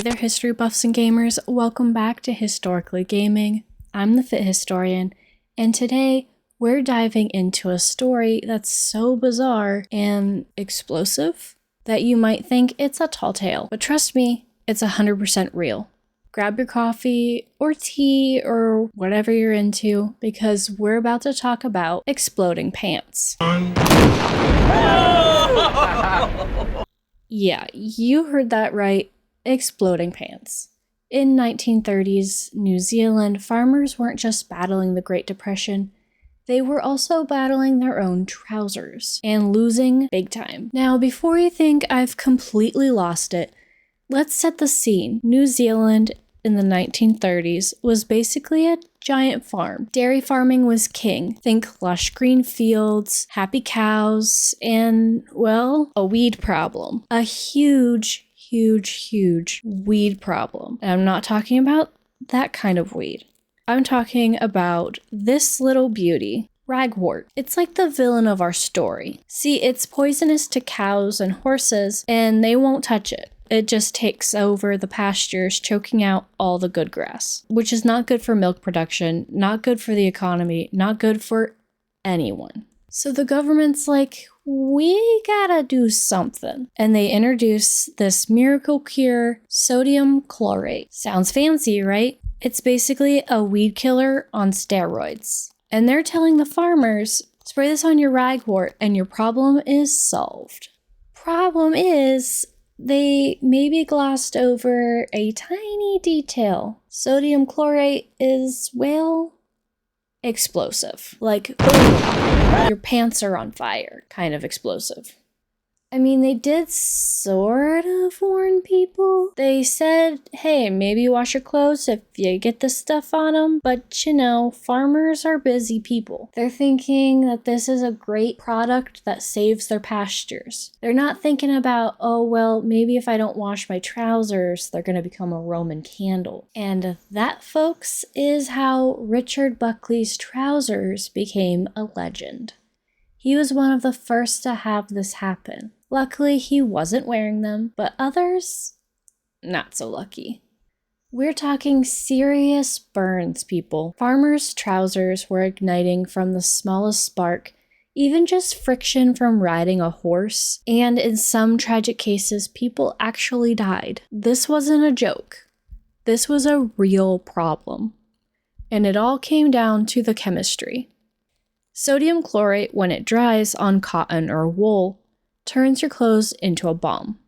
Hey there, history buffs and gamers. Welcome back to Historically Gaming. I'm the Fit Historian, and today we're diving into a story that's so bizarre and explosive that you might think it's a tall tale. But trust me, it's 100% real. Grab your coffee or tea or whatever you're into, because we're about to talk about exploding pants. Yeah, you heard that right. Exploding pants. In 1930s New Zealand, farmers weren't just battling the Great Depression, they were also battling their own trousers and losing big time. Now, before you think I've completely lost it, let's set the scene. New Zealand in the 1930s was basically a giant farm. Dairy farming was king. Think lush green fields, happy cows, and, well, a weed problem. A huge weed problem. And I'm not talking about that kind of weed. I'm talking about this little beauty, ragwort. It's like the villain of our story. See, it's poisonous to cows and horses, and they won't touch it. It just takes over the pastures, choking out all the good grass, which is not good for milk production, not good for the economy, not good for anyone. So the government's like, we gotta do something. And they introduce this miracle cure, sodium chlorate. Sounds fancy, right? It's basically a weed killer on steroids. And they're telling the farmers, spray this on your ragwort and your problem is solved. Problem is, they maybe glossed over a tiny detail. Sodium chlorate is, well, explosive. Like, boom, your pants are on fire kind of explosive. I mean, they did sort of warn people. They said, hey, maybe wash your clothes if you get this stuff on them. But, you know, farmers are busy people. They're thinking that this is a great product that saves their pastures. They're not thinking about, oh, well, maybe if I don't wash my trousers, they're going to become a Roman candle. And that, folks, is how Richard Buckley's trousers became a legend. He was one of the first to have this happen. Luckily, he wasn't wearing them, but others, not so lucky. We're talking serious burns, people. Farmers' trousers were igniting from the smallest spark, even just friction from riding a horse, and in some tragic cases, people actually died. This wasn't a joke. This was a real problem. And it all came down to the chemistry. Sodium chlorate, when it dries on cotton or wool, turns your clothes into a bomb.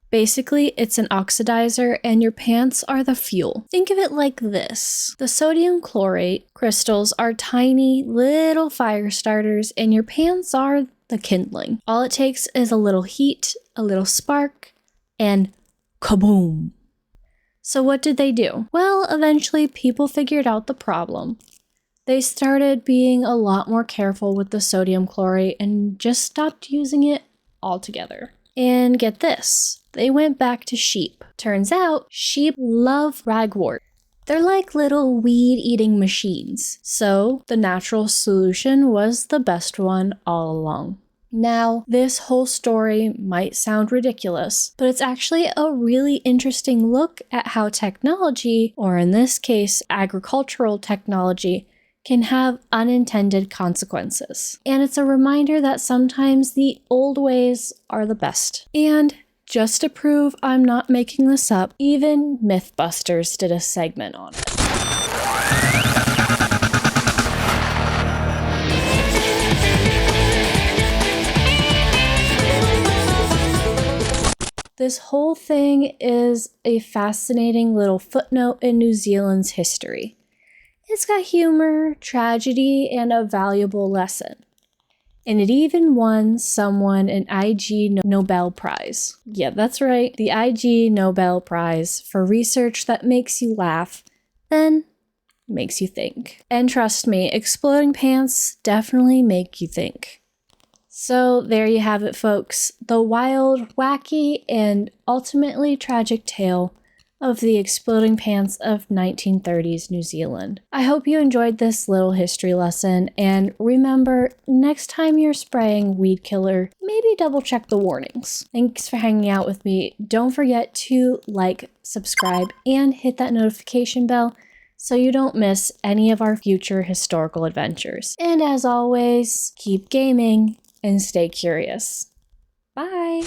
Basically, it's an oxidizer and your pants are the fuel. Think of it like this. The sodium chlorate crystals are tiny little fire starters and your pants are the kindling. All it takes is a little heat, a little spark, and kaboom. So what did they do? Well, eventually people figured out the problem. They started being a lot more careful with the sodium chlorate and just stopped using it altogether. And get this, they went back to sheep. Turns out, sheep love ragwort. They're like little weed-eating machines. So the natural solution was the best one all along. Now, this whole story might sound ridiculous, but it's actually a really interesting look at how technology, or in this case, agricultural technology, can have unintended consequences. And it's a reminder that sometimes the old ways are the best. And just to prove I'm not making this up, even Mythbusters did a segment on it. This whole thing is a fascinating little footnote in New Zealand's history. It's got humor, tragedy, and a valuable lesson. And it even won someone an IG Nobel Prize. Yeah, that's right, the IG Nobel Prize for research that makes you laugh, then makes you think. And trust me, exploding pants definitely make you think. So there you have it, folks. The wild, wacky, and ultimately tragic tale of the exploding pants of 1930s New Zealand. I hope you enjoyed this little history lesson, and remember, next time you're spraying weed killer, maybe double check the warnings. Thanks for hanging out with me. Don't forget to like, subscribe, and hit that notification bell so you don't miss any of our future historical adventures. And as always, keep gaming and stay curious. Bye!